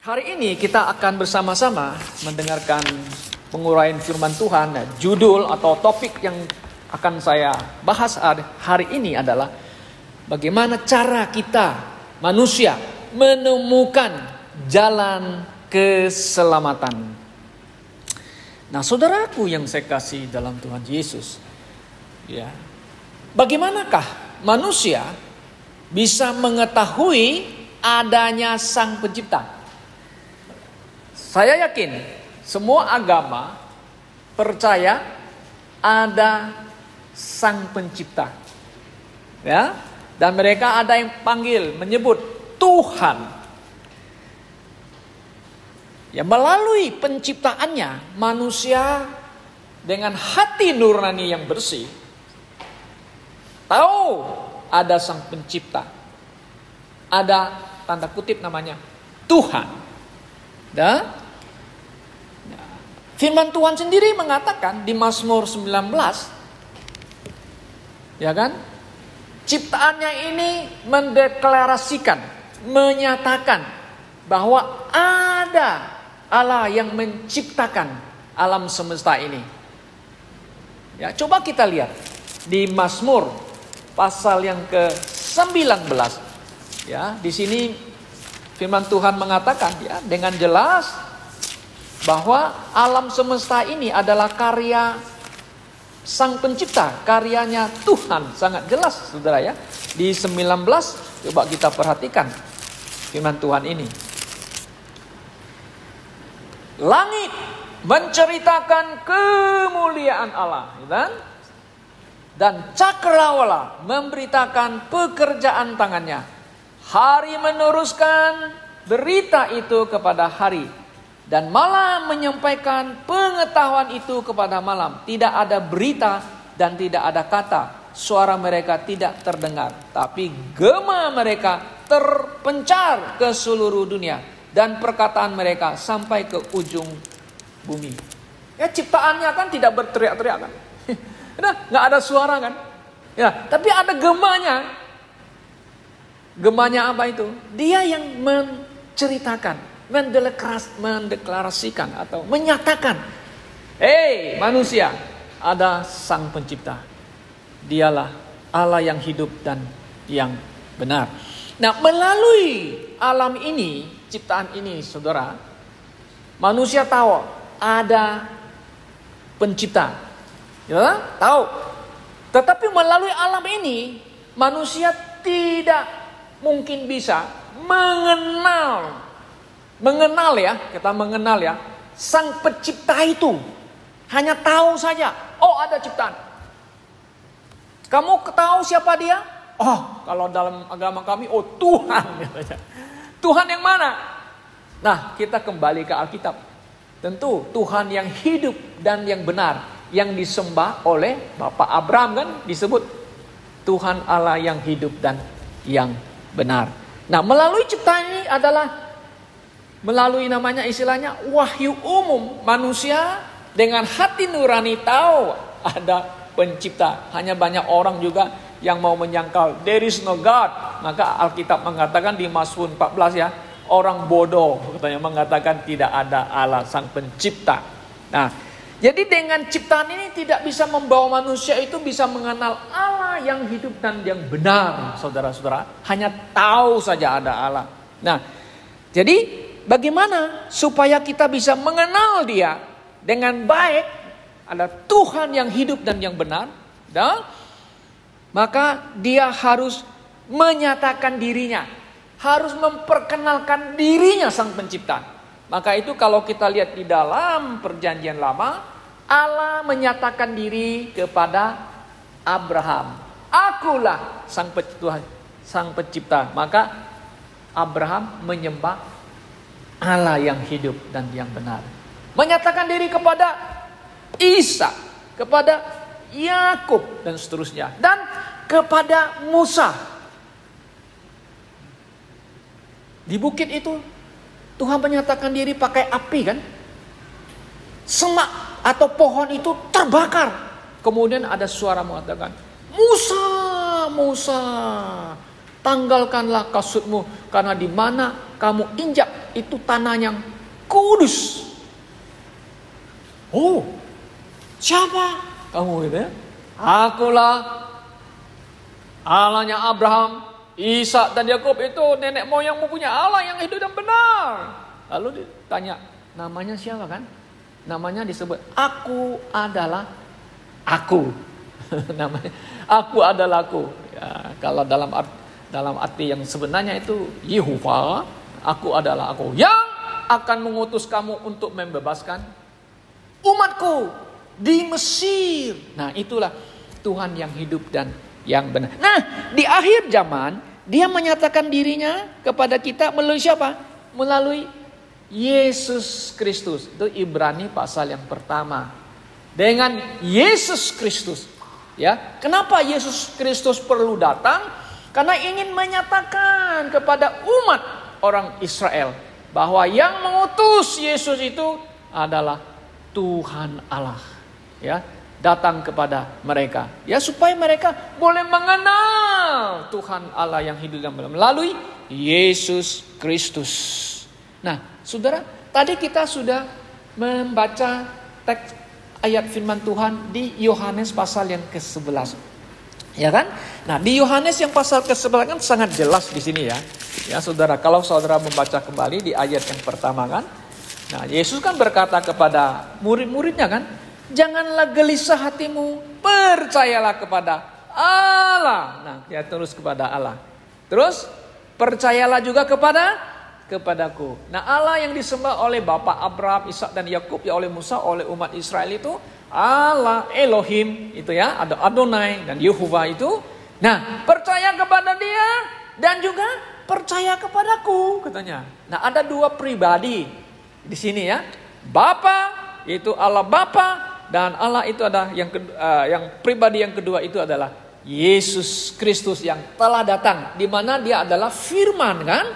Hari ini kita akan bersama-sama mendengarkan penguraian firman Tuhan. Judul atau topik yang akan saya bahas hari ini adalah bagaimana cara kita manusia menemukan jalan keselamatan. Nah, saudaraku yang saya kasih dalam Tuhan Yesus, ya, bagaimanakah manusia bisa mengetahui adanya Sang Pencipta? Saya yakin semua agama percaya ada Sang Pencipta, ya, dan mereka ada yang menyebut Tuhan. Ya, melalui penciptaannya manusia dengan hati nurani yang bersih tahu ada Sang Pencipta, ada tanda kutip namanya Tuhan. Dan firman Tuhan sendiri mengatakan di Mazmur 19, ya kan? Ciptaannya ini mendeklarasikan, menyatakan bahwa ada Allah yang menciptakan alam semesta ini. Ya, coba kita lihat di Mazmur pasal yang ke-19. Ya, di sini firman Tuhan mengatakan ya dengan jelas bahwa alam semesta ini adalah karya Sang Pencipta, karyanya Tuhan. Sangat jelas, saudara ya. Di 19, coba kita perhatikan firman Tuhan ini. Langit menceritakan kemuliaan Allah, dan cakrawala memberitakan pekerjaan tangannya. Hari meneruskan berita itu kepada hari, dan malam menyampaikan pengetahuan itu kepada malam. Tidak ada berita dan tidak ada kata. Suara mereka tidak terdengar, tapi gema mereka terpencar ke seluruh dunia, dan perkataan mereka sampai ke ujung bumi. Ya, ciptaannya kan tidak berteriak-teriak kan. Nggak ada suara kan. Ya, tapi ada gemanya. Gemanya apa itu? Dia yang menceritakan, mendeklarasikan atau menyatakan, "Hei manusia, ada Sang Pencipta. Dialah Allah yang hidup dan yang benar." Nah, melalui alam ini, ciptaan ini, saudara, manusia tahu ada Pencipta. Ya, tahu. Tetapi melalui alam ini, manusia tidak mungkin bisa mengenal ya, kita mengenal ya, Sang Pencipta itu. Hanya tahu saja, oh ada ciptaan. Kamu tahu siapa dia? Oh, kalau dalam agama kami, oh Tuhan. Tuhan yang mana? Nah, kita kembali ke Alkitab. Tentu Tuhan yang hidup dan yang benar, yang disembah oleh Bapak Abraham kan disebut Tuhan Allah yang hidup dan yang benar. Nah, melalui ciptaan ini adalah melalui namanya istilahnya wahyu umum. Manusia dengan hati nurani tahu ada Pencipta. Hanya banyak orang juga yang mau menyangkal there is no God. Maka Alkitab mengatakan di Mazmur 14 ya, orang bodoh katanya mengatakan tidak ada Allah Sang Pencipta. Nah, jadi dengan ciptaan ini tidak bisa membawa manusia itu bisa mengenal Allah yang hidup dan yang benar, saudara-saudara. Hanya tahu saja ada Allah. Nah, jadi bagaimana supaya kita bisa mengenal Dia dengan baik? Ada Tuhan yang hidup dan yang benar. Dan maka Dia harus menyatakan dirinya, harus memperkenalkan dirinya Sang Pencipta. Maka itu kalau kita lihat di dalam Perjanjian Lama, Allah menyatakan diri kepada Abraham. Akulah Sang Pencipta. Maka Abraham menyembah Allah yang hidup dan yang benar. Menyatakan diri kepada Isa, kepada Yakub dan seterusnya, dan kepada Musa. Di bukit itu Tuhan menyatakan diri pakai api kan. Semak atau pohon itu terbakar. Kemudian ada suara mengatakan, "Musa, Musa, tanggalkanlah kasutmu, karena di mana kamu injak itu tanah yang kudus. Oh, siapa kamu gitu ya? Akulah Allahnya Abraham, Ishak dan Yakub. Itu nenek moyangmu punya Allah yang hidup dan benar. Lalu ditanya, namanya siapa kan? Namanya disebut, aku adalah aku. Namanya, aku adalah aku. Ya, kalau dalam arti yang sebenarnya itu Yehovah, aku adalah aku yang akan mengutus kamu untuk membebaskan umatku di Mesir. Nah, itulah Tuhan yang hidup dan yang benar. Nah, di akhir zaman dia menyatakan dirinya kepada kita melalui siapa? Melalui Yesus Kristus. Itu Ibrani pasal yang pertama. Dengan Yesus Kristus. Ya, kenapa Yesus Kristus perlu datang? Karena ingin menyatakan kepada umat orang Israel bahwa yang mengutus Yesus itu adalah Tuhan Allah, ya, datang kepada mereka, ya, supaya mereka boleh mengenal Tuhan Allah yang hidup dan benar melalui Yesus Kristus. Nah, saudara, tadi kita sudah membaca teks ayat firman Tuhan di Yohanes pasal yang ke-11, ya kan? Nah, di Yohanes yang pasal ke-11 kan sangat jelas di sini ya, ya saudara. Kalau saudara membaca kembali di ayat yang pertama kan. Nah, Yesus kan berkata kepada murid-muridnya kan, janganlah gelisah hatimu, percayalah kepada Allah. Nah, ya terus kepada Allah. Terus percayalah juga kepadaku. Nah, Allah yang disembah oleh Bapak Abraham, Ishak dan Yakub, ya oleh Musa, oleh umat Israel itu Allah Elohim itu ya, ada Adonai dan Yehovah itu. Nah, percaya kepada Dia dan juga percaya kepadaku katanya. Nah, ada dua pribadi di sini ya, Bapa yaitu Allah Bapa, dan Allah itu ada yang pribadi yang kedua itu adalah Yesus Kristus yang telah datang, di mana Dia adalah Firman kan,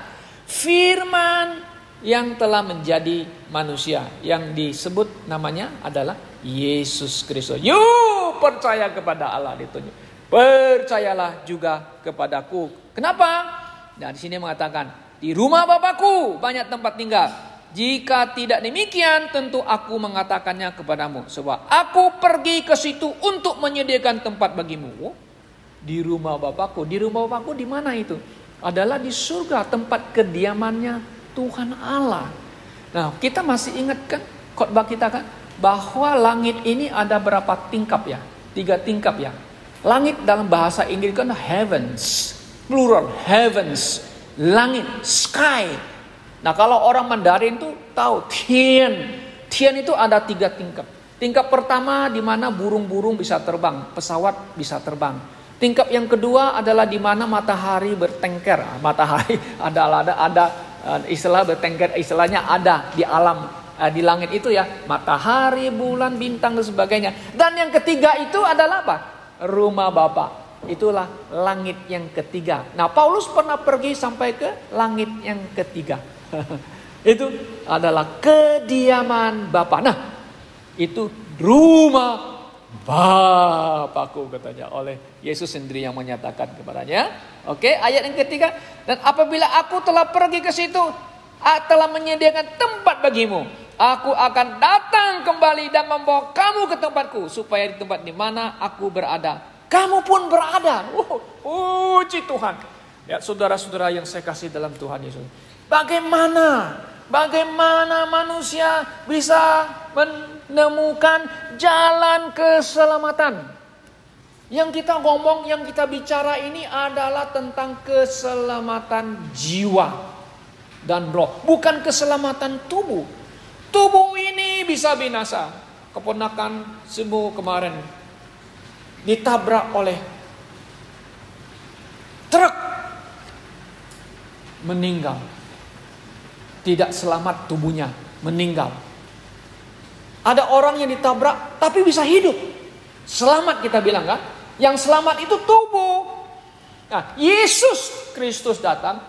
Firman yang telah menjadi manusia, yang disebut namanya adalah Yesus Kristus. Yuk percaya kepada Allah, ditunjuk. Percayalah juga kepadaku. Kenapa? Nah, di sini mengatakan di rumah Bapakku banyak tempat tinggal. Jika tidak demikian, tentu aku mengatakannya kepadamu. Sebab aku pergi ke situ untuk menyediakan tempat bagimu. Oh, di rumah Bapakku. Di rumah Bapakku di mana itu? Adalah di surga, tempat kediamannya Tuhan Allah. Nah, kita masih ingat kan khotbah kita kan? Bahwa langit ini ada berapa tingkap ya? 3 tingkap ya. Langit dalam bahasa Inggris kan heavens. Plural, heavens. Langit, sky. Nah, kalau orang Mandarin tuh tahu Tian. Tian itu ada 3 tingkap. Tingkap pertama di mana burung-burung bisa terbang, pesawat bisa terbang. Tingkap yang kedua adalah di mana matahari bertengker. Matahari ada istilah bertengker, istilahnya ada di alam, di langit itu ya, matahari, bulan, bintang dan sebagainya. Dan yang ketiga itu adalah apa? Rumah Bapa. Itulah langit yang ketiga. Nah, Paulus pernah pergi sampai ke langit yang ketiga. Itu adalah kediaman Bapa. Nah, itu rumah Bapakku katanya oleh Yesus sendiri yang menyatakan kepadanya. Oke, ayat yang ketiga. Dan apabila aku telah pergi ke situ, telah menyediakan tempat bagimu, aku akan datang kembali dan membawa kamu ke tempatku, supaya di tempat di mana aku berada, kamu pun berada. Puji Tuhan. Ya, saudara-saudara yang saya kasih dalam Tuhan Yesus. Bagaimana manusia bisa menemukan jalan keselamatan? Yang kita ngomong, yang kita bicara ini adalah tentang keselamatan jiwa dan roh, bukan keselamatan tubuh. Tubuh ini bisa binasa. Keponakan semua kemarin ditabrak oleh truk, meninggal. Tidak selamat tubuhnya, meninggal. Ada orang yang ditabrak tapi bisa hidup, selamat kita bilang kan. Yang selamat itu tubuh. Nah, Yesus Kristus datang.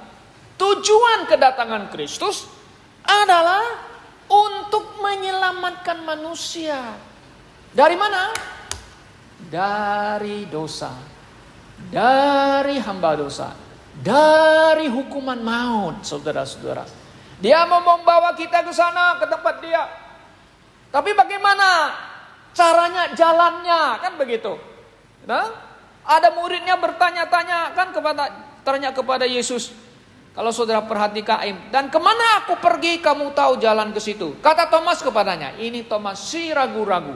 Tujuan kedatangan Kristus adalah untuk menyelamatkan manusia. Dari mana? Dari dosa. Dari hamba dosa. dari hukuman maut, saudara-saudara. Dia mau membawa kita ke sana, ke tempat dia. Tapi bagaimana caranya, jalannya, kan begitu. Nah, ada muridnya bertanya-tanya kan kepada Yesus. Kalau saudara perhatikan, dan kemana aku pergi kamu tahu jalan ke situ. Kata Thomas kepadanya, ini Thomas si ragu-ragu.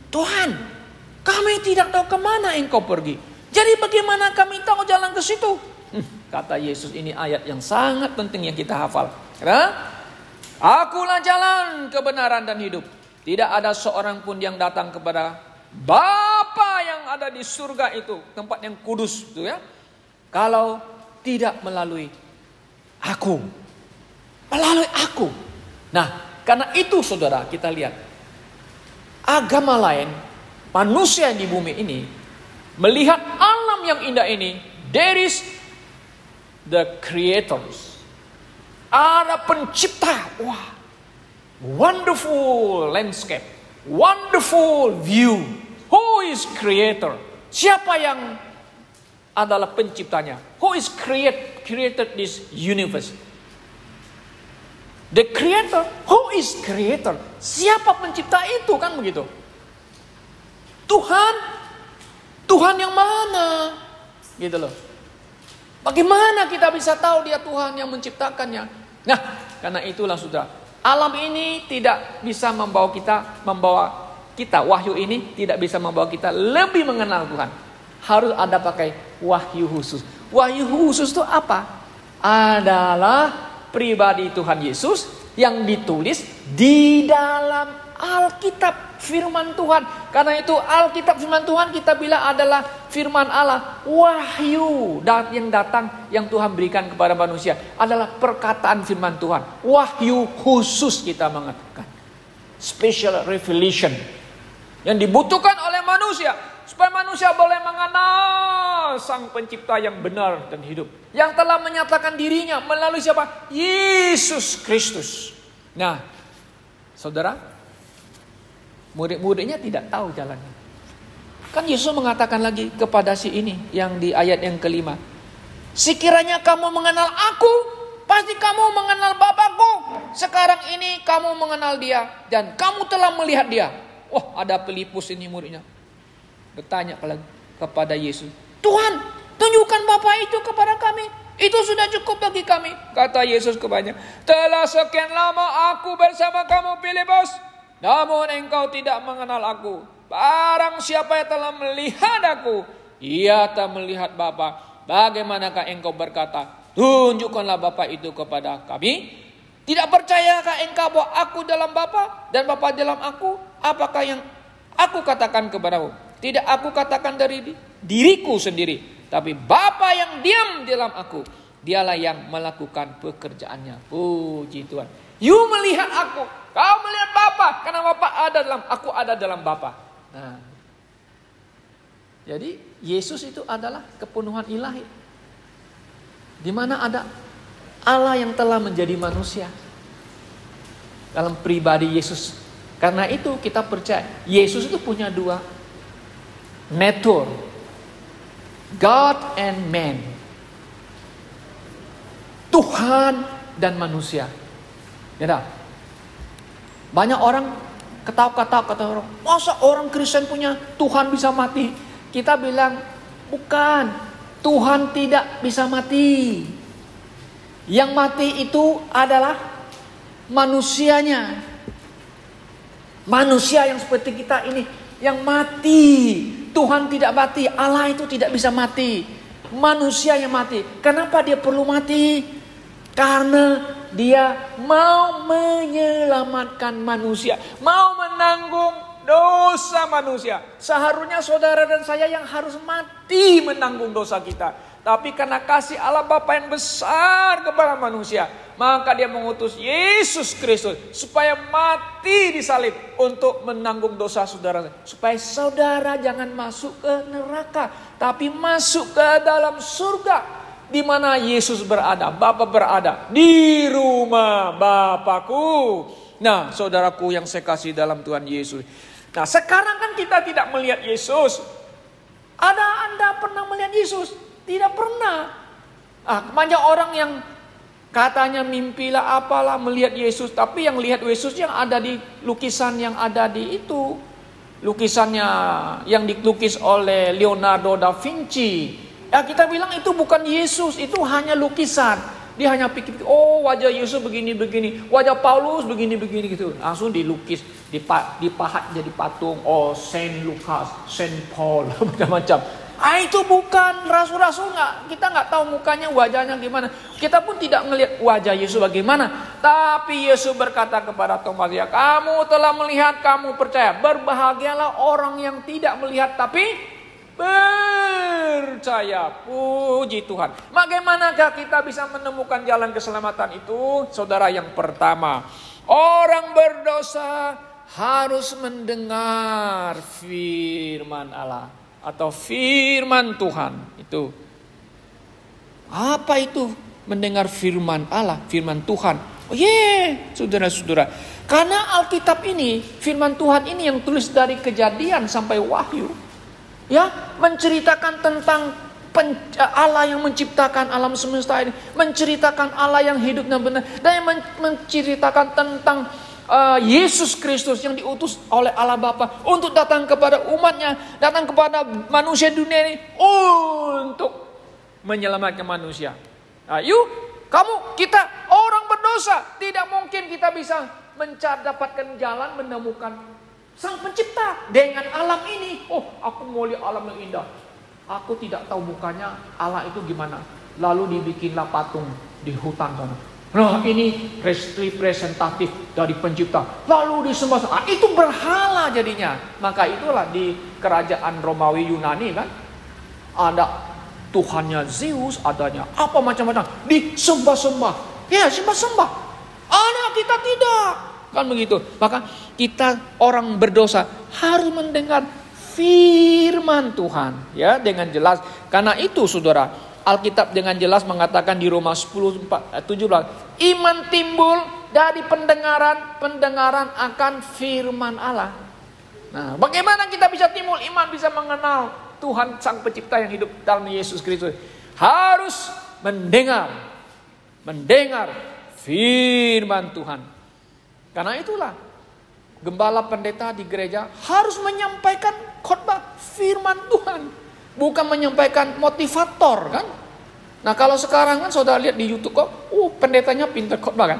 Tuhan, kami tidak tahu kemana engkau pergi. Jadi bagaimana kami tahu jalan ke situ? Kata Yesus, ini ayat yang sangat penting yang kita hafal. Akulah jalan, kebenaran dan hidup. Tidak ada seorang pun yang datang kepada Bapa yang ada di surga itu, tempat yang kudus itu ya. Kalau tidak melalui aku. Melalui aku. Nah, karena itu saudara, kita lihat. Agama lain, manusia di bumi ini, melihat alam yang indah ini, there is the creators. Ada pencipta. Wah, wonderful landscape. Wonderful view. Who is creator? Siapa yang adalah penciptanya? Who is created this universe? The creator. Who is creator? Siapa pencipta itu, kan begitu? Tuhan. Tuhan yang mana? Gitu loh. Bagaimana kita bisa tahu dia Tuhan yang menciptakannya? Nah, karena itulah saudara, alam ini tidak bisa membawa kita, wahyu ini tidak bisa membawa kita lebih mengenal Tuhan. Harus ada pakai wahyu khusus. Wahyu khusus itu apa? Adalah pribadi Tuhan Yesus yang ditulis di dalam Alkitab, firman Tuhan. Karena itu Alkitab firman Tuhan kita bilang adalah firman Allah. Wahyu yang datang, yang Tuhan berikan kepada manusia adalah perkataan firman Tuhan. Wahyu khusus kita mengatakan. Special revelation yang dibutuhkan oleh manusia, supaya manusia boleh mengenal Sang Pencipta yang benar dan hidup, yang telah menyatakan dirinya melalui siapa? Yesus Kristus. Nah, saudara, murid-muridnya tidak tahu jalannya. Kan Yesus mengatakan lagi kepada si ini yang di ayat yang kelima, sekiranya kamu mengenal aku, pasti kamu mengenal Bapakku. Sekarang ini kamu mengenal dia dan kamu telah melihat dia. Oh, ada Filipus ini muridnya. Bertanya kepada Yesus, Tuhan, tunjukkan Bapa itu kepada kami. Itu sudah cukup bagi kami. Kata Yesus kepadanya, telah sekian lama aku bersama kamu Filipus, namun engkau tidak mengenal aku. Barang siapa yang telah melihat aku, ia telah melihat Bapa. Bagaimanakah engkau berkata, tunjukkanlah Bapa itu kepada kami? Tidak percayakah engkau bahwa aku dalam Bapa dan Bapa dalam aku? Apakah yang aku katakan kepadamu? Tidak aku katakan dari diriku sendiri, tapi Bapa yang diam dalam aku, dialah yang melakukan pekerjaannya. Puji Tuhan. You melihat aku, kau melihat Bapa, karena Bapa ada dalam aku, ada dalam Bapa. Nah, jadi Yesus itu adalah kepenuhan ilahi, di mana ada Allah yang telah menjadi manusia dalam pribadi Yesus. Karena itu kita percaya Yesus itu punya dua nature, God and man, Tuhan dan manusia. Ya, banyak orang kata orang, masa orang Kristen punya Tuhan bisa mati? Kita bilang bukan, Tuhan tidak bisa mati. Yang mati itu adalah manusianya. Manusia yang seperti kita ini yang mati. Tuhan tidak mati, Allah itu tidak bisa mati. Manusia yang mati. Kenapa dia perlu mati? Karena dia mau menyelamatkan manusia, mau menanggung dosa manusia. Seharusnya saudara dan saya yang harus mati menanggung dosa kita. Tapi karena kasih Allah Bapa yang besar kepada manusia, maka dia mengutus Yesus Kristus supaya mati di salib untuk menanggung dosa saudara. Supaya saudara jangan masuk ke neraka, tapi masuk ke dalam surga. Di mana Yesus berada, Bapa berada, di rumah Bapakku. Nah, saudaraku yang saya kasih dalam Tuhan Yesus. Nah, sekarang kan kita tidak melihat Yesus. Ada Anda pernah melihat Yesus? Tidak pernah. Banyak orang yang katanya mimpilah apalah melihat Yesus, tapi yang lihat Yesus yang ada di lukisan yang ada di itu. Lukisannya yang dilukis oleh Leonardo da Vinci. Ya kita bilang itu bukan Yesus, itu hanya lukisan. Dia hanya pikir, oh wajah Yesus begini-begini, wajah Paulus begini-begini gitu. Langsung dilukis, dipahat jadi patung. Oh Saint Lucas, Saint Paul, macam-macam. Itu bukan rasul-rasul, kita nggak tahu mukanya, wajahnya gimana. Kita pun tidak melihat wajah Yesus bagaimana. Tapi Yesus berkata kepada Thomas, ya kamu telah melihat, kamu percaya. Berbahagialah orang yang tidak melihat tapi percaya. Puji Tuhan. Bagaimanakah kita bisa menemukan jalan keselamatan itu? Saudara, yang pertama, orang berdosa harus mendengar firman Allah. Atau firman Tuhan itu. Apa itu mendengar firman Allah, firman Tuhan? Oh saudara-saudara. Karena Alkitab ini, firman Tuhan ini yang tulis dari Kejadian sampai Wahyu. Ya, menceritakan tentang Allah yang menciptakan alam semesta ini. Menceritakan Allah yang hidup dan benar. Dan menceritakan tentang Yesus Kristus yang diutus oleh Allah Bapa untuk datang kepada umatnya, datang kepada manusia dunia ini untuk menyelamatkan manusia. Kita orang berdosa, tidak mungkin kita bisa dapatkan jalan menemukan Sang Pencipta dengan alam ini. Oh, aku mau lihat alam yang indah. Aku tidak tahu mukanya Allah itu gimana. Lalu dibikinlah patung di hutan sana. Nah ini representatif dari pencipta. Lalu disembah. Itu berhala jadinya. Maka itulah di kerajaan Romawi Yunani kan. Ada Tuhannya Zeus, adanya apa macam-macam. Disembah-sembah. Ya sembah-sembah. Anak kita tidak. Kan begitu. Maka kita orang berdosa harus mendengar firman Tuhan. Ya dengan jelas. Karena itu saudara, Alkitab dengan jelas mengatakan di Roma 10:17, iman timbul dari pendengaran akan firman Allah. Nah, bagaimana kita bisa timbul iman, bisa mengenal Tuhan Sang Pencipta yang hidup dalam Yesus Kristus? Harus mendengar firman Tuhan. Karena itulah gembala pendeta di gereja harus menyampaikan khotbah firman Tuhan. Bukan menyampaikan motivator kan. Nah kalau sekarang kan saudara lihat di YouTube kok, pendetanya pintar khotbah kan.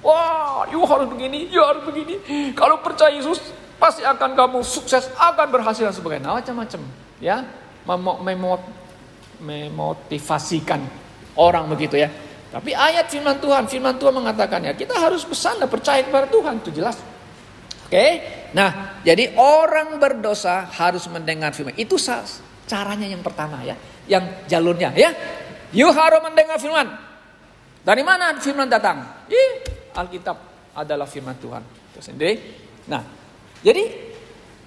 Wah, you harus begini, you harus begini. Kalau percaya Yesus, pasti akan kamu sukses, akan berhasil dan sebagainya. Macam-macam, ya, memotivasikan orang begitu ya. Tapi ayat firman Tuhan mengatakan ya kita harus pesan dan percaya kepada Tuhan, itu jelas. Oke, nah jadi orang berdosa harus mendengar firman. Itu caranya yang pertama ya, yang jalurnya ya. You harus mendengar firman. Dari mana firman datang? Alkitab adalah firman Tuhan itu sendiri. Nah, jadi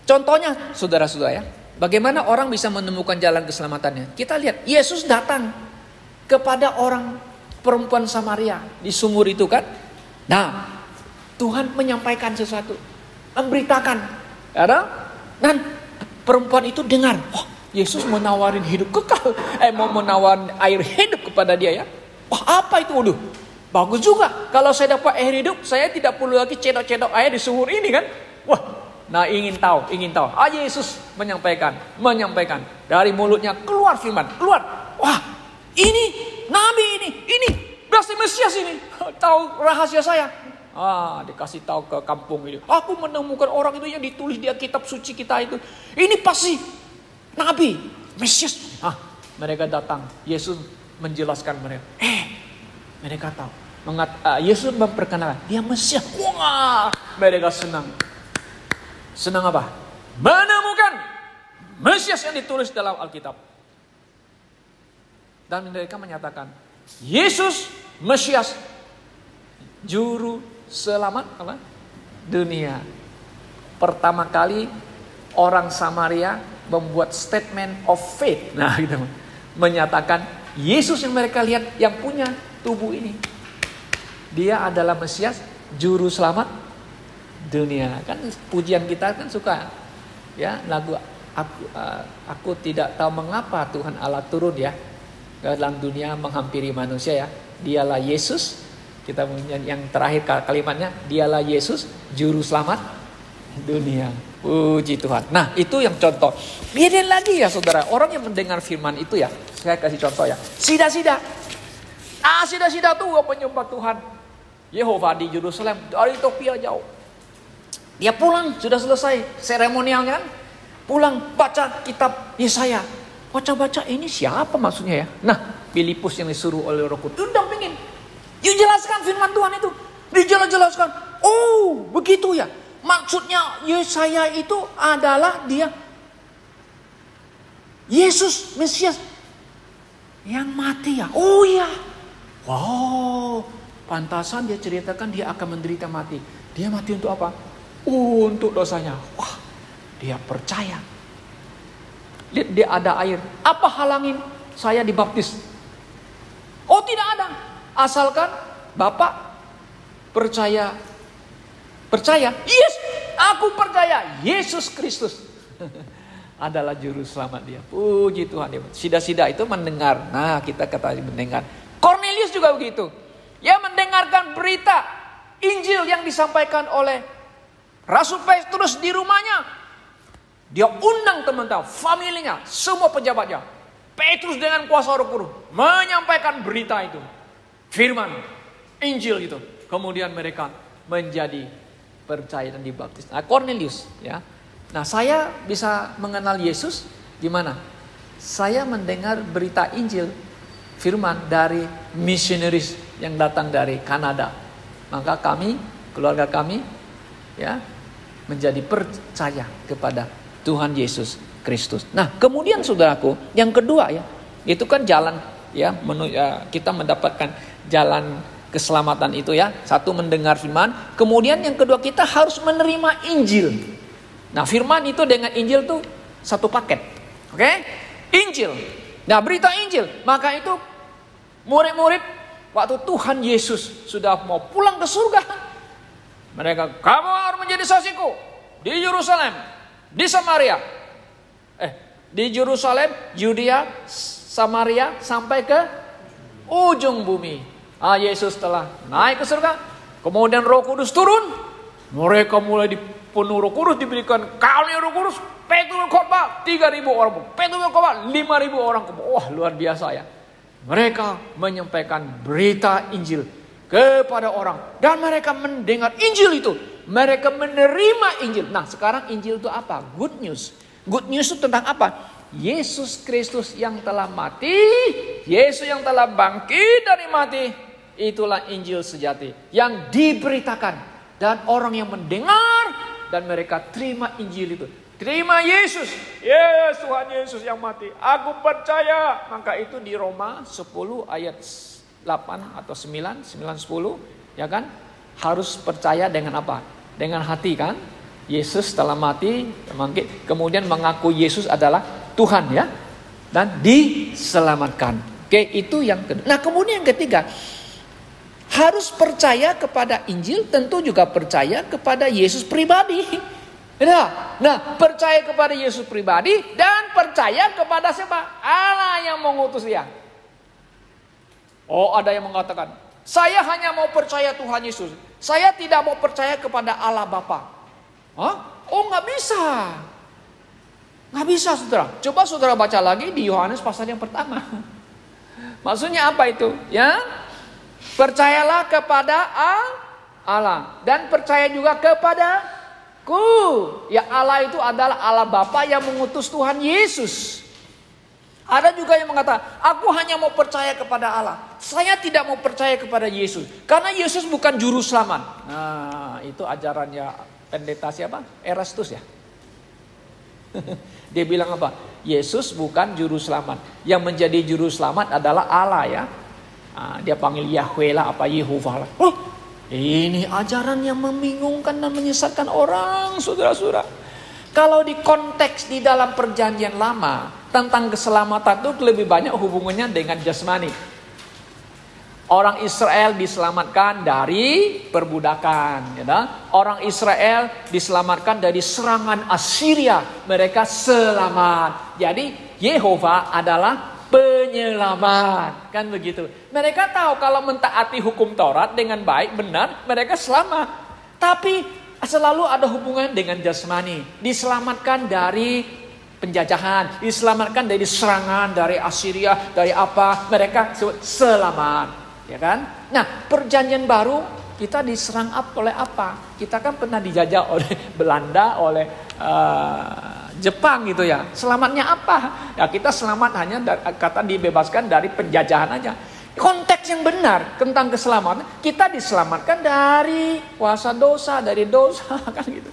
contohnya saudara-saudara ya, bagaimana orang bisa menemukan jalan keselamatannya? Kita lihat Yesus datang kepada orang perempuan Samaria di sumur itu kan. Nah, Tuhan menyampaikan sesuatu, memberitakan, ya, dan perempuan itu dengar. Yesus mau nawarin hidup kekal, mau menawarin air hidup kepada dia ya. Wah apa itu? Waduh, bagus juga. Kalau saya dapat air hidup, saya tidak perlu lagi cedok-cedok air di sumur ini kan. Wah, nah ingin tahu. Yesus menyampaikan dari mulutnya keluar firman, keluar. Wah, ini nabi ini berarti Mesias ini. Tahu rahasia saya. Dikasih tahu ke kampung ini. Aku menemukan orang itu yang ditulis di kitab suci kita itu. Ini pasti Nabi, Mesias. Mereka datang. Yesus menjelaskan mereka. Mereka tahu. Yesus memperkenalkan dia Mesias. Wah, mereka senang. Senang apa? Menemukan Mesias yang ditulis dalam Alkitab. Dan mereka menyatakan Yesus Mesias, juru selamat apa? Dunia. Pertama kali orang Samaria membuat statement of faith. Nah, gitu. Menyatakan Yesus yang mereka lihat yang punya tubuh ini. Dia adalah Mesias, juru selamat dunia. Kan pujian kita kan suka ya lagu aku tidak tahu mengapa Tuhan Allah turun ya. dalam dunia menghampiri manusia ya. Dialah Yesus. Kita yang terakhir kalimatnya, dialah Yesus juru selamat dunia. Puji Tuhan. Nah, itu yang contoh. Beda lagi ya saudara, orang yang mendengar firman itu ya, saya kasih contoh ya. Sida-sida. Sida-sida tuh penyembah Tuhan Yehova di Yerusalem, dari Ethiopia jauh. Dia pulang, sudah selesai seremonialnya kan. Pulang baca kitab Yesaya. Baca-baca ini siapa maksudnya ya. Nah, Filipus yang disuruh oleh Roh Kudus dampingin. Yuk jelaskan firman Tuhan itu. Dijelaskan. Oh begitu ya. Maksudnya Yesaya itu adalah dia Yesus Mesias yang mati ya. Oh iya. Wow. Pantasan dia ceritakan dia akan menderita mati. Dia mati untuk apa? Untuk dosanya. Wah. Dia percaya. Lihat dia ada air. Apa halangin saya dibaptis? Oh tidak ada. Asalkan Bapak percaya. Yes, aku percaya Yesus Kristus adalah juru selamat dia. Puji Tuhan. Sida-sida itu mendengar. Nah, kita kata mendengar. Cornelius juga begitu. Dia mendengarkan berita Injil yang disampaikan oleh Rasul Petrus di rumahnya. Dia undang teman-teman, familinya, semua pejabatnya. Petrus dengan kuasa Roh Kudus menyampaikan berita itu. Firman, Injil itu. Kemudian mereka menjadi percaya dan dibaptis. Nah, Cornelius ya. Nah, saya bisa mengenal Yesus di mana? Saya mendengar berita Injil, firman dari misionaris yang datang dari Kanada. Maka kami, keluarga kami ya, menjadi percaya kepada Tuhan Yesus Kristus. Nah, kemudian saudaraku, yang kedua ya, itu kan jalan ya, kita mendapatkan jalan keselamatan itu ya. Satu, mendengar firman. Kemudian yang kedua, kita harus menerima Injil. Nah, firman itu dengan Injil tuh satu paket. Oke? Injil. Nah, berita Injil. Maka itu murid-murid waktu Tuhan Yesus sudah mau pulang ke surga, mereka, kamu harus menjadi saksiku di Yerusalem, di Samaria. Di Yerusalem, Yudea, Samaria sampai ke ujung bumi. Yesus telah naik ke surga. Kemudian Roh Kudus turun. Mereka mulai dipenuhi Roh Kudus, diberikan karunia Roh Kudus. Petrus khotbah 3.000 orang. Petrus khotbah 5.000 orang. Wah, luar biasa ya. Mereka menyampaikan berita Injil kepada orang. Dan mereka mendengar Injil itu. Mereka menerima Injil. Nah, sekarang Injil itu apa? Good news. Good news itu tentang apa? Yesus Kristus yang telah mati. Yesus yang telah bangkit dari mati. Itulah Injil sejati yang diberitakan. Dan orang yang mendengar dan mereka terima Injil itu. Terima Yesus. Yes, Tuhan Yesus yang mati. Aku percaya. Maka itu di Roma 10 ayat 8 atau 9, 10. Ya kan? Harus percaya dengan apa? Dengan hati kan? Yesus telah mati, bangkit. Kemudian mengaku Yesus adalah Tuhan ya. Dan diselamatkan. Oke, itu yang kedua. Nah, kemudian yang ketiga, harus percaya kepada Injil, tentu juga percaya kepada Yesus pribadi. Nah, percaya kepada Yesus pribadi dan percaya kepada siapa? Allah yang mengutus dia. Oh, ada yang mengatakan, saya hanya mau percaya Tuhan Yesus. Saya tidak mau percaya kepada Allah Bapa. Hah? Oh, nggak bisa. Nggak bisa, saudara. Coba saudara baca lagi di Yohanes pasal yang pertama. Maksudnya apa itu? Ya, percayalah kepada Allah dan percaya juga kepadaku. Ya, Allah itu adalah Allah Bapa yang mengutus Tuhan Yesus. Ada juga yang mengatakan, aku hanya mau percaya kepada Allah. Saya tidak mau percaya kepada Yesus. Karena Yesus bukan juru selamat. Nah, itu ajarannya pendeta siapa? Erastus ya. Dia bilang apa? Yesus bukan juru selamat. Yang menjadi juru selamat adalah Allah ya. Dia panggil Yahweh lah, apa Yehovah lah. Oh, ini ajaran yang membingungkan dan menyesatkan orang, saudara-saudara. Kalau di konteks di dalam perjanjian lama tentang keselamatan itu lebih banyak hubungannya dengan jasmani. Orang Israel diselamatkan dari perbudakan, ya. Orang Israel diselamatkan dari serangan Assyria, mereka selamat. Jadi Yehovah adalah Penyelamat. Kan begitu. Mereka tahu kalau mentaati hukum Taurat dengan baik, benar, mereka selamat. Tapi selalu ada hubungan dengan jasmani. Diselamatkan dari penjajahan, diselamatkan dari serangan, dari Assyria, dari apa, mereka selamat. Ya kan? Nah, perjanjian baru kita diserang oleh apa? Kita kan pernah dijajah oleh Belanda, oleh Jepang gitu ya. Selamatnya apa? Ya kita selamat hanya kata dibebaskan dari penjajahan aja. Konteks yang benar tentang keselamatan, kita diselamatkan dari kuasa dosa, dari dosa kan gitu.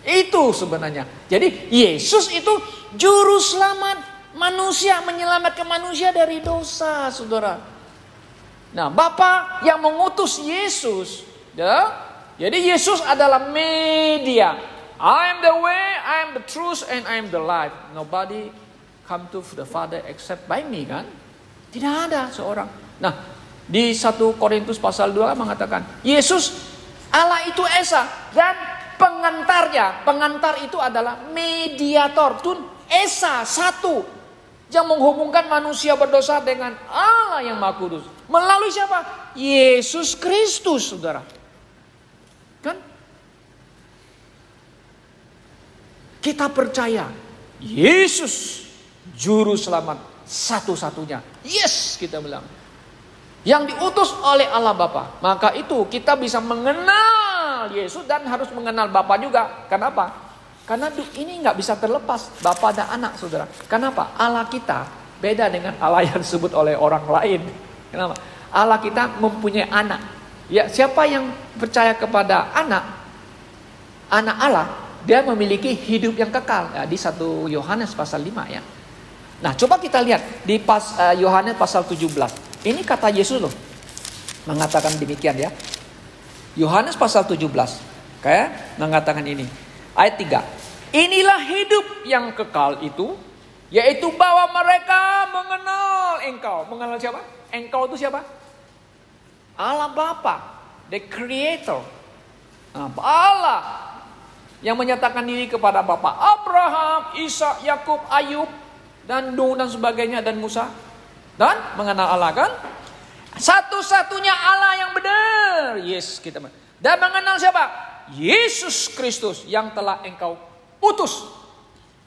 Itu sebenarnya. Jadi Yesus itu juru selamat manusia, menyelamatkan manusia dari dosa, saudara. Nah, Bapa yang mengutus Yesus, ya. Jadi Yesus adalah media. I am the way, I am the truth, and I am the life. Nobody come to the Father except by me, kan? Tidak ada seorang. Nah, di 1 Korintus pasal 2 mengatakan, Yesus Allah itu Esa dan pengantarnya. Pengantar itu adalah mediator. Tun Esa satu yang menghubungkan manusia berdosa dengan Allah yang Maha Kudus. Melalui siapa? Yesus Kristus, saudara. Kan? Kita percaya Yesus juru selamat satu-satunya. Yes, kita bilang. Yang diutus oleh Allah Bapa. Maka itu kita bisa mengenal Yesus dan harus mengenal Bapa juga. Kenapa? Karena ini nggak bisa terlepas Bapa dan Anak, saudara. Kenapa? Allah kita beda dengan Allah yang disebut oleh orang lain. Kenapa? Allah kita mempunyai anak. Ya, siapa yang percaya kepada anak Allah, dia memiliki hidup yang kekal. Ya, di 1 Yohanes pasal 5 ya. Nah, coba kita lihat di Yohanes pasal 17. Ini kata Yesus loh. Mengatakan demikian ya. Yohanes pasal 17. Kayak mengatakan ini. Ayat 3. Inilah hidup yang kekal itu, yaitu bahwa mereka mengenal engkau. Mengenal siapa? Engkau itu siapa? Allah Bapa, the Creator. Allah yang menyatakan diri kepada Bapa Abraham, Ishak, Yakub, Ayub, dan Nuh dan sebagainya, dan Musa. Dan mengenal Allah kan? Satu-satunya Allah yang benar. Yes, kita. Dan mengenal siapa? Yesus Kristus yang telah engkau utus.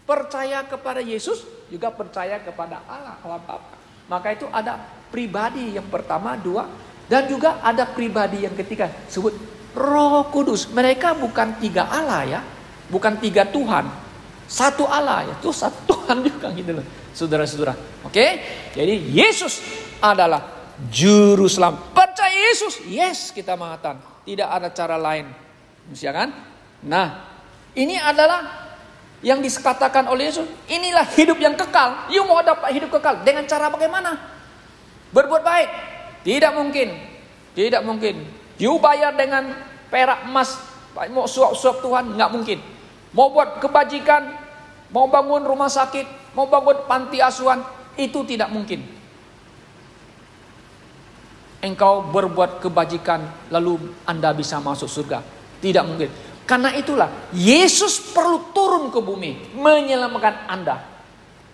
Percaya kepada Yesus juga percaya kepada Allah Bapa. Maka itu ada pribadi yang pertama, dua, dan juga ada pribadi yang ketiga, sebut Roh Kudus. Mereka bukan tiga Allah ya, bukan tiga Tuhan, satu Allah ya, itu satu Tuhan juga gitu loh, saudara-saudara. Oke, jadi Yesus adalah juru selamat. Percaya Yesus, yes, kita mengatakan tidak ada cara lain, ya kan? Nah, ini adalah yang dikatakan oleh Yesus. Inilah hidup yang kekal. You mau dapat hidup kekal dengan cara bagaimana? Berbuat baik? Tidak mungkin. Tidak mungkin. You bayar dengan perak emas, mau suap-suap Tuhan, nggak mungkin. Mau buat kebajikan, mau bangun rumah sakit, mau bangun panti asuhan, itu tidak mungkin. Engkau berbuat kebajikan lalu Anda bisa masuk surga. Tidak mungkin. Karena itulah Yesus perlu turun ke bumi menyelamatkan Anda,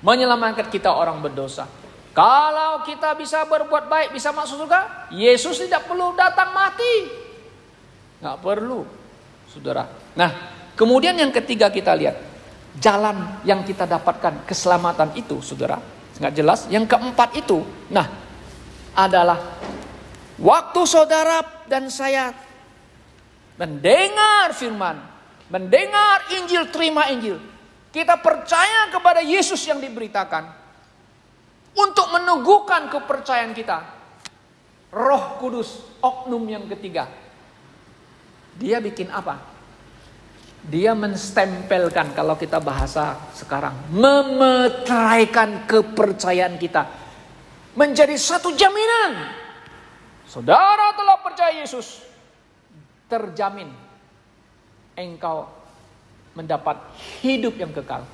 menyelamatkan kita orang berdosa. Kalau kita bisa berbuat baik, bisa masuk surga, Yesus tidak perlu datang mati. Nggak perlu, saudara. Nah, kemudian yang ketiga kita lihat jalan yang kita dapatkan keselamatan itu, saudara. Nggak jelas. Yang keempat itu, nah, adalah waktu saudara dan saya mendengar firman, mendengar Injil, terima Injil, kita percaya kepada Yesus yang diberitakan, untuk meneguhkan kepercayaan kita, Roh Kudus, oknum yang ketiga, dia bikin apa? Dia menstempelkan, kalau kita bahasa sekarang, memeteraikan kepercayaan kita menjadi satu jaminan. Saudara telah percaya Yesus, terjamin engkau mendapat hidup yang kekal.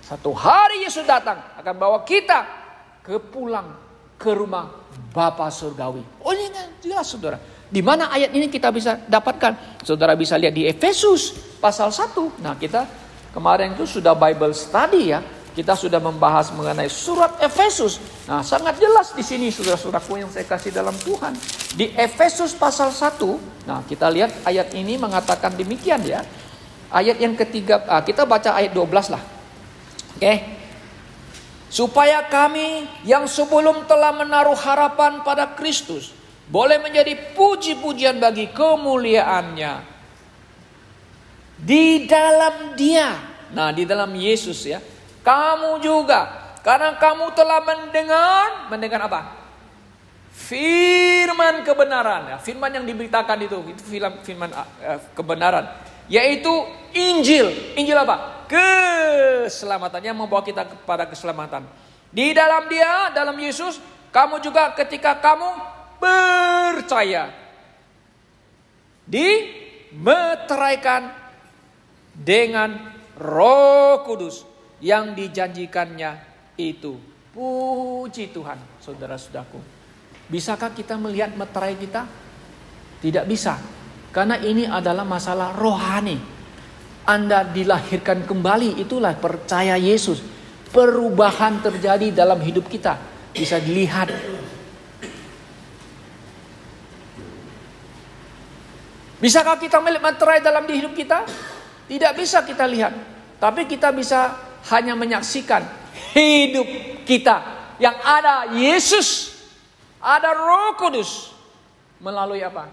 Satu hari Yesus datang akan bawa kita pulang ke rumah Bapa Surgawi. Oh ini jelas, saudara. Di mana ayat ini kita bisa dapatkan? Saudara bisa lihat di Efesus pasal 1. Nah, kita kemarin itu sudah Bible study ya. Kita sudah membahas mengenai surat Efesus. Nah, sangat jelas di sini saudara-saudaraku yang saya kasih dalam Tuhan. Di Efesus pasal 1, nah kita lihat ayat ini mengatakan demikian ya. Ayat yang ketiga, kita baca ayat 12 lah. Oke. Supaya kami yang sebelum telah menaruh harapan pada Kristus boleh menjadi puji-pujian bagi kemuliaannya di dalam Dia. Nah, di dalam Yesus ya. Kamu juga, karena kamu telah mendengar apa? Firman kebenaran. Ya, firman yang diberitakan itu firman kebenaran. Yaitu Injil. Injil apa? Keselamatan, yang membawa kita kepada keselamatan. Di dalam Dia, dalam Yesus, kamu juga ketika kamu percaya, dimeteraikan dengan Roh Kudus yang dijanjikannya itu. Puji Tuhan, saudara-saudaraku. Bisakah kita melihat meterai kita? Tidak bisa. Karena ini adalah masalah rohani. Anda dilahirkan kembali, itulah percaya Yesus. Perubahan terjadi dalam hidup kita. Bisa dilihat. Bisakah kita melihat meterai dalam hidup kita? Tidak bisa kita lihat. Tapi kita bisa hanya menyaksikan hidup kita yang ada Yesus, ada Roh Kudus melalui apa?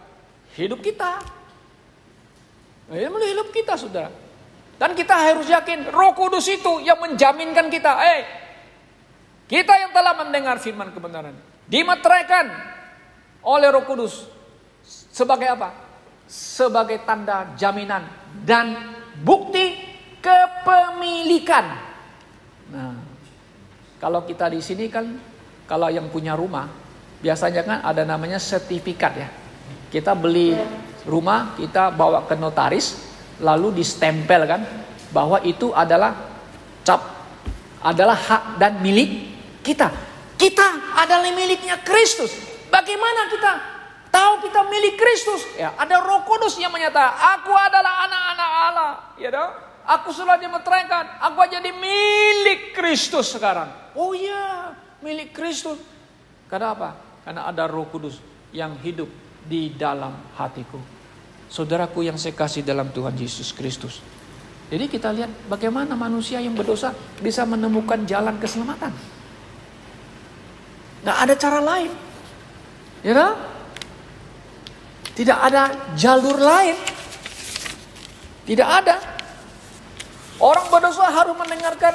Hidup kita. Melalui hidup kita, saudara. Dan kita harus yakin Roh Kudus itu yang menjaminkan kita. Kita yang telah mendengar firman kebenaran dimeteraikan oleh Roh Kudus sebagai apa? Sebagai tanda jaminan dan bukti kepemilikan. Nah, kalau kita di sini kan, kalau yang punya rumah, biasanya kan ada namanya sertifikat ya. Kita beli rumah, kita bawa ke notaris, lalu distempel kan, bahwa itu adalah adalah hak dan milik kita. Kita adalah miliknya Kristus. Bagaimana kita tahu kita milik Kristus? Ya, ada Roh Kudus yang menyatakan, aku adalah anak-anak Allah. Ya dong? Aku sudah dimeteraikan. Aku jadi milik Kristus sekarang. Oh iya, milik Kristus. Karena apa? Karena ada Roh Kudus yang hidup di dalam hatiku. Saudaraku yang saya kasih dalam Tuhan Yesus Kristus. Jadi kita lihat bagaimana manusia yang berdosa bisa menemukan jalan keselamatan. Nggak ada cara lain. Ya kan? Tidak ada jalur lain. Tidak ada. Orang berdosa harus mendengarkan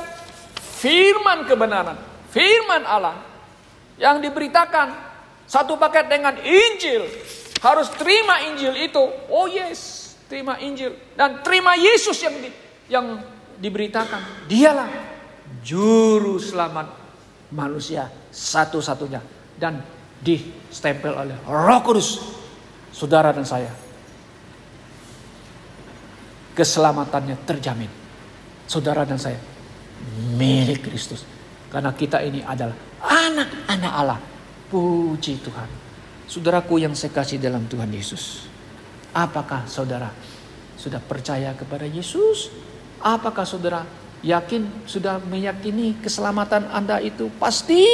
firman kebenaran, firman Allah yang diberitakan satu paket dengan Injil. Harus terima Injil itu. Oh yes, terima Injil dan terima Yesus yang diberitakan. Dialah juru selamat manusia satu-satunya dan distempel oleh Roh Kudus. Saudara dan saya, keselamatannya terjamin. Saudara dan saya milik Kristus. Karena kita ini adalah anak-anak Allah. Puji Tuhan. Saudaraku yang saya kasih dalam Tuhan Yesus. Apakah saudara sudah percaya kepada Yesus? Apakah saudara sudah meyakini keselamatan Anda itu pasti?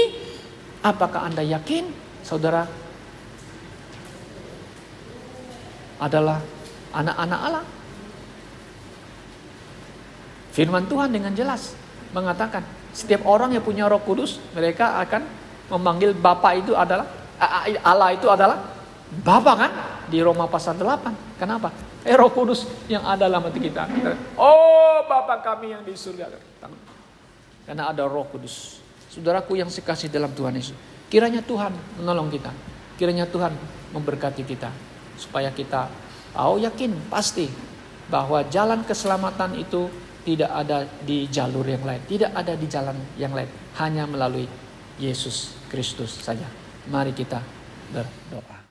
Apakah Anda yakin saudara adalah anak-anak Allah? Firman Tuhan dengan jelas mengatakan setiap orang yang punya Roh Kudus, mereka akan memanggil Bapa itu adalah Allah itu adalah Bapa kan? Di Roma pasal 8. Kenapa? Roh Kudus yang ada dalam hati kita. Oh, Bapa kami yang di surga. Karena ada Roh Kudus. Saudaraku yang saya kasih dalam Tuhan Yesus. Kiranya Tuhan menolong kita. Kiranya Tuhan memberkati kita supaya kita yakin pasti bahwa jalan keselamatan itu tidak ada di jalur yang lain. Tidak ada di jalan yang lain. Hanya melalui Yesus Kristus saja. Mari kita berdoa.